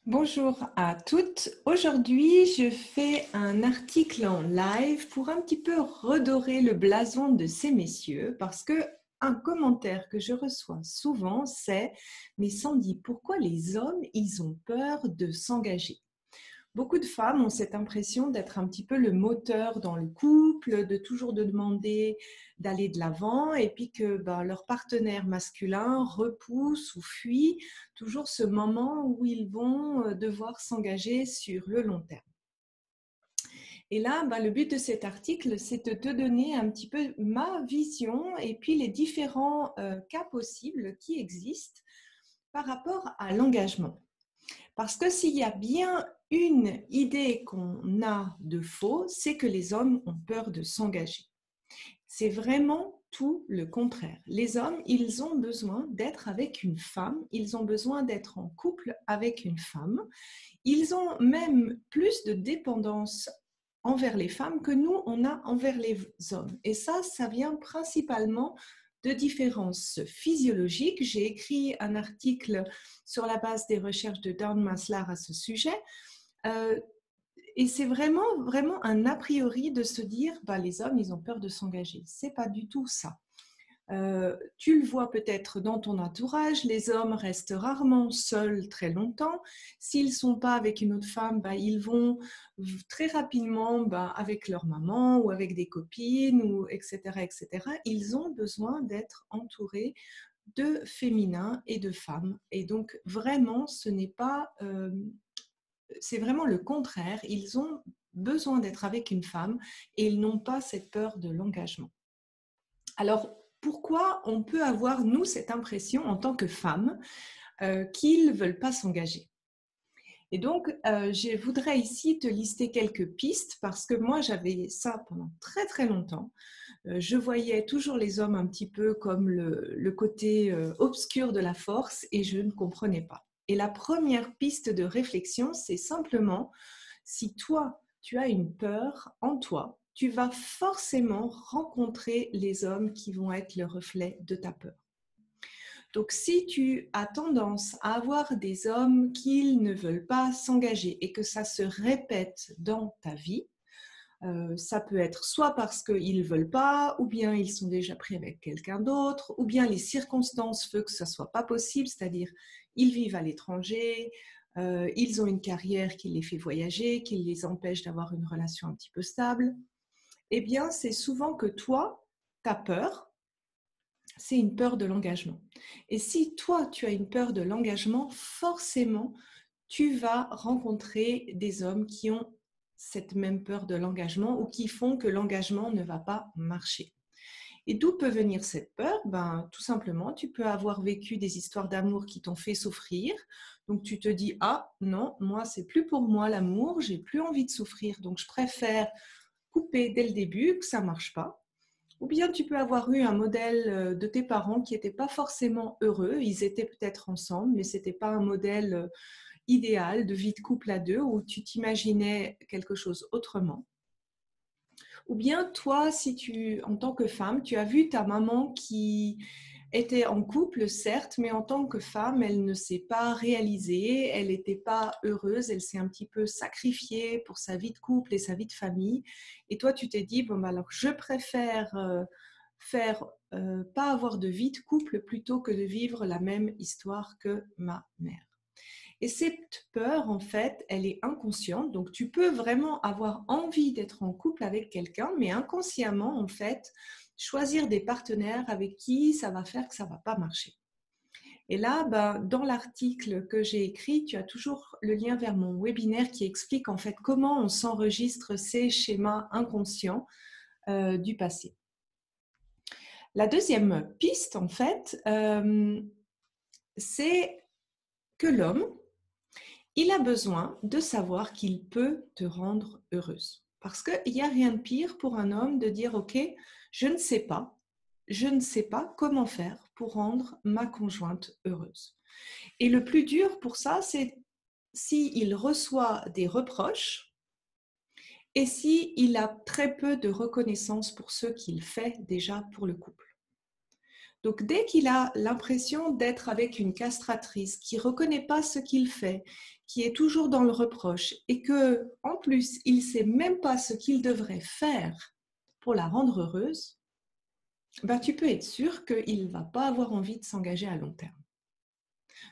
Bonjour à toutes. Aujourd'hui, je fais un article en live pour un petit peu redorer le blason de ces messieurs parce que un commentaire que je reçois souvent, c'est « Mais Sandy, pourquoi les hommes, ils ont peur de s'engager ?» Beaucoup de femmes ont cette impression d'être un petit peu le moteur dans le couple, de toujours de demander d'aller de l'avant et puis que leur partenaire masculin repousse ou fuit toujours ce moment où ils vont devoir s'engager sur le long terme. Et là, le but de cet article, c'est de te donner un petit peu ma vision et puis les différents cas possibles qui existent par rapport à l'engagement. Parce que s'il y a bien une idée qu'on a de faux, c'est que les hommes ont peur de s'engager. C'est vraiment tout le contraire. Les hommes, ils ont besoin d'être avec une femme, ils ont besoin d'être en couple avec une femme. Ils ont même plus de dépendance envers les femmes que nous, on a envers les hommes. Et ça vient principalement de différences physiologiques. J'ai écrit un article sur la base des recherches de Dawn Maslar à ce sujet. Et c'est vraiment un a priori de se dire les hommes, ils ont peur de s'engager. C'est pas du tout ça. Tu le vois peut-être dans ton entourage, les hommes restent rarement seuls très longtemps. S'ils ne sont pas avec une autre femme, ils vont très rapidement avec leur maman ou avec des copines, ou etc., etc. Ils ont besoin d'être entourés de féminins et de femmes. Et donc vraiment, c'est vraiment le contraire. Ils ont besoin d'être avec une femme et ils n'ont pas cette peur de l'engagement. Alors, pourquoi on peut avoir, nous, cette impression en tant que femmes qu'ils ne veulent pas s'engager? Et donc, je voudrais ici te lister quelques pistes parce que moi, j'avais ça pendant très, très longtemps. Je voyais toujours les hommes un petit peu comme le côté obscur de la force et je ne comprenais pas. Et la première piste de réflexion, c'est simplement si toi, tu as une peur en toi, tu vas forcément rencontrer les hommes qui vont être le reflet de ta peur. Donc, si tu as tendance à avoir des hommes qui ne veulent pas s'engager et que ça se répète dans ta vie, ça peut être soit parce qu'ils ne veulent pas, ou bien ils sont déjà pris avec quelqu'un d'autre, ou bien les circonstances font que ça ne soit pas possible, c'est-à-dire ils vivent à l'étranger, ils ont une carrière qui les fait voyager, qui les empêche d'avoir une relation un petit peu stable. Eh bien, c'est souvent que toi, ta peur, c'est une peur de l'engagement. Et si toi, tu as une peur de l'engagement, forcément, tu vas rencontrer des hommes qui ont cette même peur de l'engagement ou qui font que l'engagement ne va pas marcher. Et d'où peut venir cette peur? Tout simplement, tu peux avoir vécu des histoires d'amour qui t'ont fait souffrir. Donc, tu te dis, ah non, moi, c'est plus pour moi l'amour, j'ai plus envie de souffrir. Donc, je préfère couper dès le début, que ça ne marche pas. Ou bien tu peux avoir eu un modèle de tes parents qui n'était pas forcément heureux. Ils étaient peut-être ensemble, mais ce n'était pas un modèle idéal de vie de couple à deux où tu t'imaginais quelque chose autrement. Ou bien toi, si tu, en tant que femme, tu as vu ta maman qui était en couple, certes, mais en tant que femme, elle ne s'est pas réalisée, elle n'était pas heureuse, elle s'est un petit peu sacrifiée pour sa vie de couple et sa vie de famille. Et toi, tu t'es dit, alors je préfère pas avoir de vie de couple plutôt que de vivre la même histoire que ma mère. Et cette peur, en fait, elle est inconsciente. Donc, tu peux vraiment avoir envie d'être en couple avec quelqu'un, mais inconsciemment, en fait, choisir des partenaires avec qui ça va faire que ça ne va pas marcher. Et là, dans l'article que j'ai écrit, tu as toujours le lien vers mon webinaire qui explique en fait comment on s'enregistre ces schémas inconscients du passé. La deuxième piste, en fait, c'est que l'homme, il a besoin de savoir qu'il peut te rendre heureuse. Parce qu'il n'y a rien de pire pour un homme de dire « Ok, je ne sais pas comment faire pour rendre ma conjointe heureuse. » Et le plus dur pour ça, c'est s'il reçoit des reproches et s'il a très peu de reconnaissance pour ce qu'il fait déjà pour le couple. Donc, dès qu'il a l'impression d'être avec une castratrice qui ne reconnaît pas ce qu'il fait, qui est toujours dans le reproche et que, en plus, il ne sait même pas ce qu'il devrait faire pour la rendre heureuse, ben, tu peux être sûr qu'il ne va pas avoir envie de s'engager à long terme.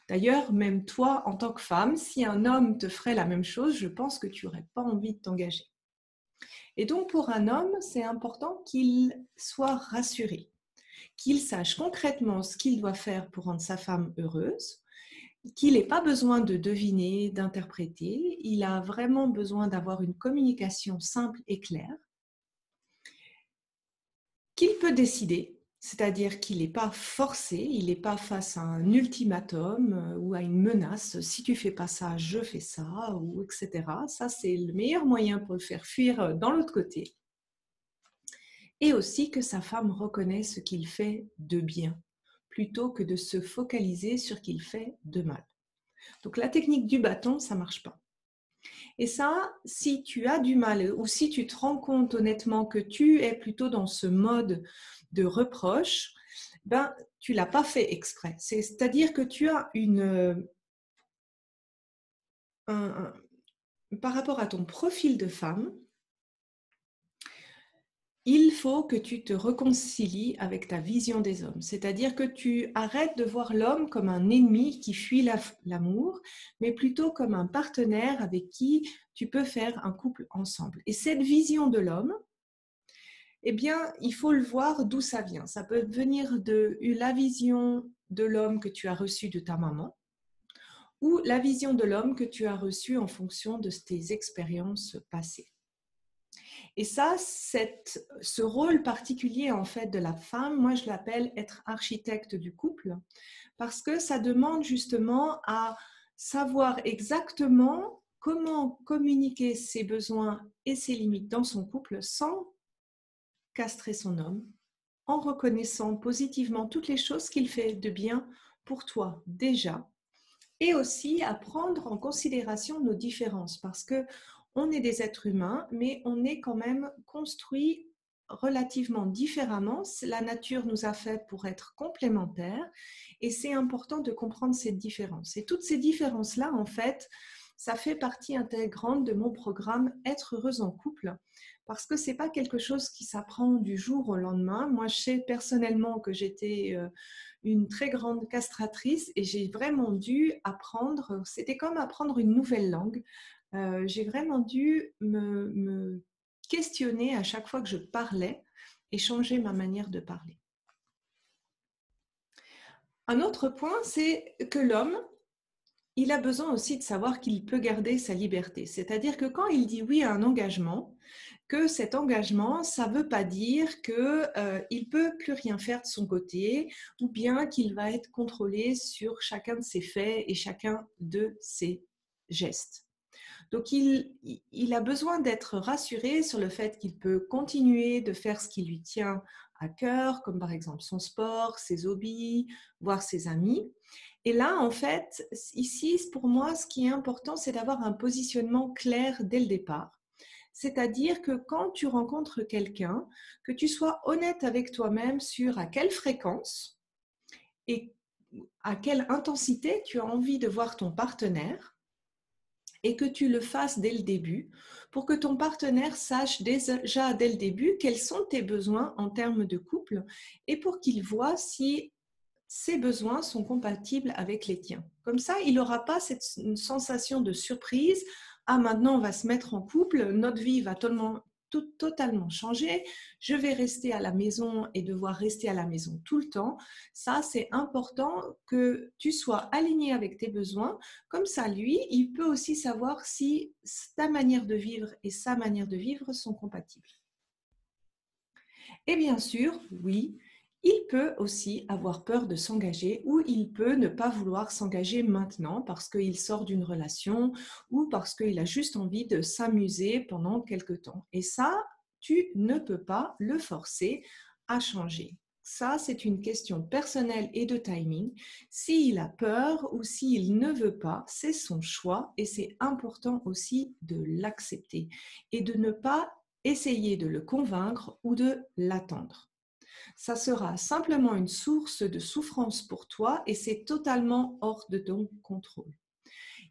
D'ailleurs, même toi, en tant que femme, si un homme te ferait la même chose, je pense que tu n'aurais pas envie de t'engager. Et donc, pour un homme, c'est important qu'il soit rassuré, qu'il sache concrètement ce qu'il doit faire pour rendre sa femme heureuse, qu'il n'ait pas besoin de deviner, d'interpréter, il a vraiment besoin d'avoir une communication simple et claire, qu'il peut décider, c'est-à-dire qu'il n'est pas forcé, il n'est pas face à un ultimatum ou à une menace, si tu ne fais pas ça, je fais ça, ou etc. Ça, c'est le meilleur moyen pour le faire fuir dans l'autre côté. Et aussi que sa femme reconnaisse ce qu'il fait de bien, plutôt que de se focaliser sur ce qu'il fait de mal. Donc la technique du bâton, ça ne marche pas. Et ça, si tu as du mal ou si tu te rends compte honnêtement que tu es plutôt dans ce mode de reproche, ben, tu ne l'as pas fait exprès. C'est-à-dire que tu as par rapport à ton profil de femme, il faut que tu te réconcilies avec ta vision des hommes. C'est-à-dire que tu arrêtes de voir l'homme comme un ennemi qui fuit l'amour, mais plutôt comme un partenaire avec qui tu peux faire un couple ensemble. Et cette vision de l'homme, eh bien, il faut le voir d'où ça vient. Ça peut venir de la vision de l'homme que tu as reçue de ta maman ou la vision de l'homme que tu as reçue en fonction de tes expériences passées. Et ça, ce rôle particulier en fait de la femme, moi je l'appelle être architecte du couple, parce que ça demande justement à savoir exactement comment communiquer ses besoins et ses limites dans son couple sans castrer son homme, en reconnaissant positivement toutes les choses qu'il fait de bien pour toi déjà, et aussi à prendre en considération nos différences, parce que on est des êtres humains, mais on est quand même construit relativement différemment. La nature nous a fait pour être complémentaires et c'est important de comprendre cette différence. Et toutes ces différences-là, en fait, ça fait partie intégrante de mon programme Être heureuse en couple, parce que ce n'est pas quelque chose qui s'apprend du jour au lendemain. Moi, je sais personnellement que j'étais une très grande castratrice et j'ai vraiment dû apprendre, c'était comme apprendre une nouvelle langue. J'ai vraiment dû me questionner à chaque fois que je parlais et changer ma manière de parler. Un autre point, c'est que l'homme, il a besoin aussi de savoir qu'il peut garder sa liberté. C'est-à-dire que quand il dit oui à un engagement, que cet engagement, ça ne veut pas dire qu'il ne peut plus rien faire de son côté ou bien qu'il va être contrôlé sur chacun de ses faits et chacun de ses gestes. Donc, il a besoin d'être rassuré sur le fait qu'il peut continuer de faire ce qui lui tient à cœur, comme par exemple son sport, ses hobbies, voir ses amis. Et là, en fait, ici, pour moi, ce qui est important, c'est d'avoir un positionnement clair dès le départ. C'est-à-dire que quand tu rencontres quelqu'un, que tu sois honnête avec toi-même sur à quelle fréquence et à quelle intensité tu as envie de voir ton partenaire et que tu le fasses dès le début pour que ton partenaire sache déjà dès le début quels sont tes besoins en termes de couple et pour qu'il voit si ses besoins sont compatibles avec les tiens. Comme ça, il n'aura pas cette sensation de surprise. Ah, maintenant, on va se mettre en couple, notre vie va totalement changer, je vais rester à la maison et devoir rester à la maison tout le temps. Ça, c'est important que tu sois aligné avec tes besoins. Comme ça, lui, il peut aussi savoir si ta manière de vivre et sa manière de vivre sont compatibles. Et bien sûr, oui, il peut aussi avoir peur de s'engager ou il peut ne pas vouloir s'engager maintenant parce qu'il sort d'une relation ou parce qu'il a juste envie de s'amuser pendant quelque temps. Et ça, tu ne peux pas le forcer à changer. Ça, c'est une question personnelle et de timing. S'il a peur ou s'il ne veut pas, c'est son choix et c'est important aussi de l'accepter et de ne pas essayer de le convaincre ou de l'attendre. Ça sera simplement une source de souffrance pour toi et c'est totalement hors de ton contrôle.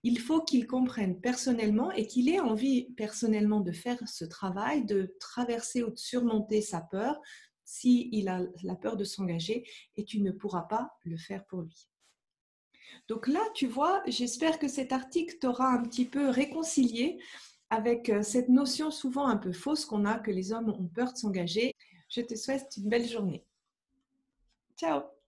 Il faut qu'il comprenne personnellement et qu'il ait envie personnellement de faire ce travail, de traverser ou de surmonter sa peur s'il a la peur de s'engager et tu ne pourras pas le faire pour lui. Donc là, tu vois, j'espère que cet article t'aura un petit peu réconcilié avec cette notion souvent un peu fausse qu'on a que les hommes ont peur de s'engager. Je te souhaite une belle journée. Ciao!